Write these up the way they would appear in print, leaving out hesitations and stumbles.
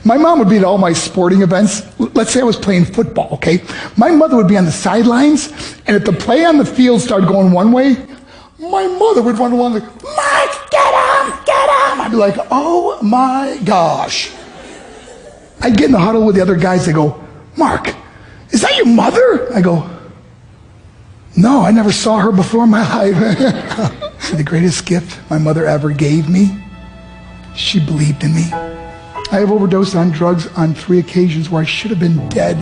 My mom would be at all my sporting events. Let's say I was playing football, okay? My mother would be on the sidelines, and if the play on the field started going one way, my mother would run along like, Mark, get him, get him. I'd be like, oh my gosh. I'd get in the huddle with the other guys. They go, Mark, is that your mother? I go, no, I never saw her before in my life. The greatest gift my mother ever gave me, she believed in me. I have overdosed on drugs on 3 occasions where I should have been dead.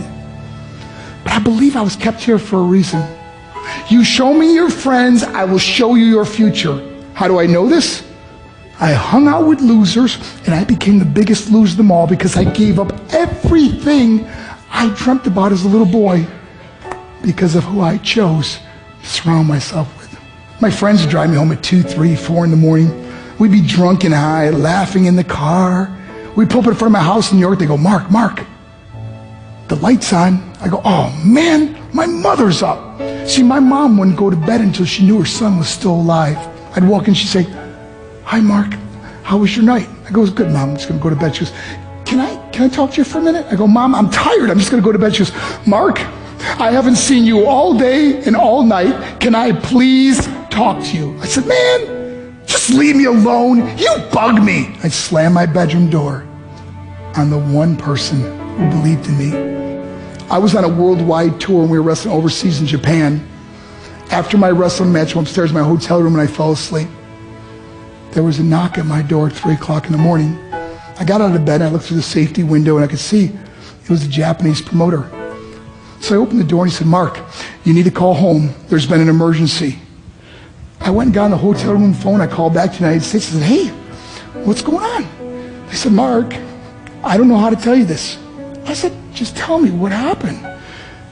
But I believe I was kept here for a reason. You show me your friends, I will show you your future. How do I know this? I hung out with losers, and I became the biggest loser of them all because I gave up everything I dreamt about as a little boy because of who I chose to surround myself with. My friends would drive me home at 2, 3, 4 in the morning. We'd be drunk and high, laughing in the car. We'd pull up in front of my house in New York. They go, Mark, the light's on. I go, oh man, my mother's up. See, my mom wouldn't go to bed until she knew her son was still alive. I'd walk in, she'd say, hi Mark, how was your night? I go, it was good, Mom, I'm just gonna go to bed. She goes, can I talk to you for a minute? I go, Mom, I'm tired, I'm just gonna go to bed. She goes, Mark, I haven't seen you all day and all night. Can I please talk to you? I said, man, just leave me alone. You bug me. I slammed my bedroom door on the one person who believed in me. I was on a worldwide tour and we were wrestling overseas in Japan. After my wrestling match, I went upstairs in my hotel room and I fell asleep. There was a knock at my door at 3 o'clock in the morning. I got out of bed and I looked through the safety window and I could see it was a Japanese promoter. So I opened the door and he said, Mark, you need to call home. There's been an emergency. I went and got on the hotel room phone. I called back to the United States. I said, hey, what's going on? They said, Mark, I don't know how to tell you this. I said, just tell me what happened.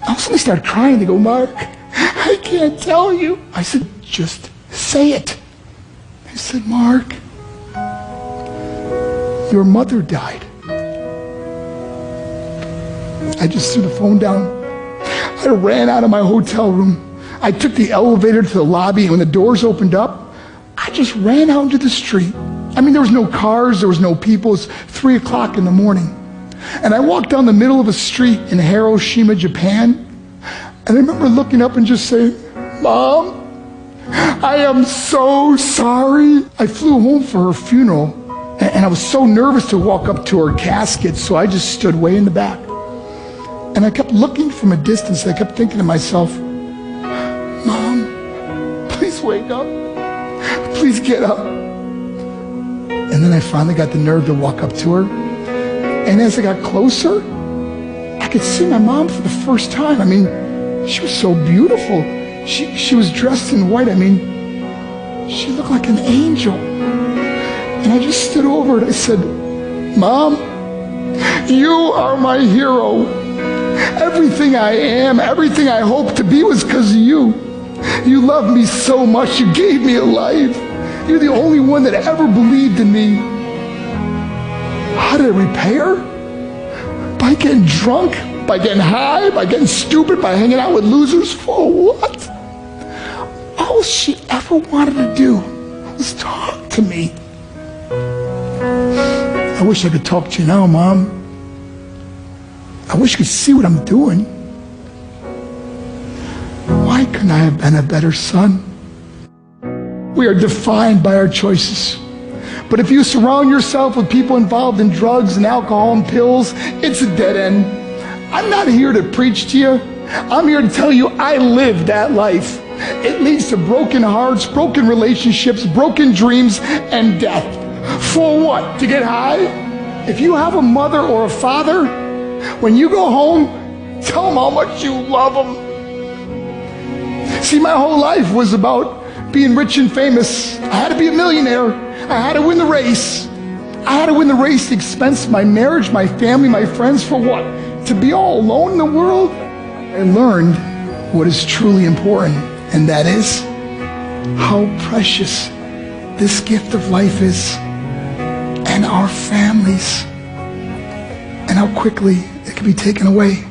I suddenly started crying. They go, Mark, I can't tell you. I said, just say it. They said, Mark, your mother died. I just threw the phone down. I ran out of my hotel room. I took the elevator to the lobby, and when the doors opened up, I just ran out into the street. I mean, there was no cars, there was no people. It was 3 o'clock in the morning. And I walked down the middle of a street in Hiroshima, Japan, and I remember looking up and just saying, Mom, I am so sorry. I flew home for her funeral, and I was so nervous to walk up to her casket, so I just stood way in the back. And I kept looking from a distance. I kept thinking to myself, Mom, please wake up. Please get up. And then I finally got the nerve to walk up to her. And as I got closer, I could see my mom for the first time. I mean, she was so beautiful. She was dressed in white. I mean, she looked like an angel. And I just stood over and I said, Mom, you are my hero. Everything I am, everything I hope to be was because of you. You loved me so much, you gave me a life. You're the only one that ever believed in me. How did I repay her? By getting drunk, by getting high, by getting stupid, by hanging out with losers? For what? All she ever wanted to do was talk to me. I wish I could talk to you now, Mom. I wish you could see what I'm doing. Why couldn't I have been a better son? We are defined by our choices. But if you surround yourself with people involved in drugs and alcohol and pills, it's a dead end. I'm not here to preach to you. I'm here to tell you I lived that life. It leads to broken hearts, broken relationships, broken dreams, and death. For what? To get high? If you have a mother or a father, when you go home, tell them how much you love them. See, my whole life was about being rich and famous. I had to be a millionaire. I had to win the race. I had to win the race at the expense of my marriage, my family, my friends. For what? To be all alone in the world? I learned what is truly important, and that is how precious this gift of life is, and our families, and how quickly it can be taken away.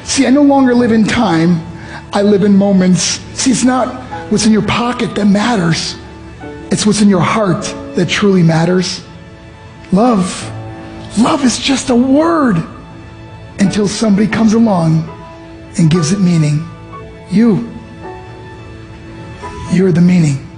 See, I no longer live in time, I live in moments. See, it's not what's in your pocket that matters, it's what's in your heart that truly matters. Love Love is just a word until somebody comes along and gives it meaning. You're the meaning.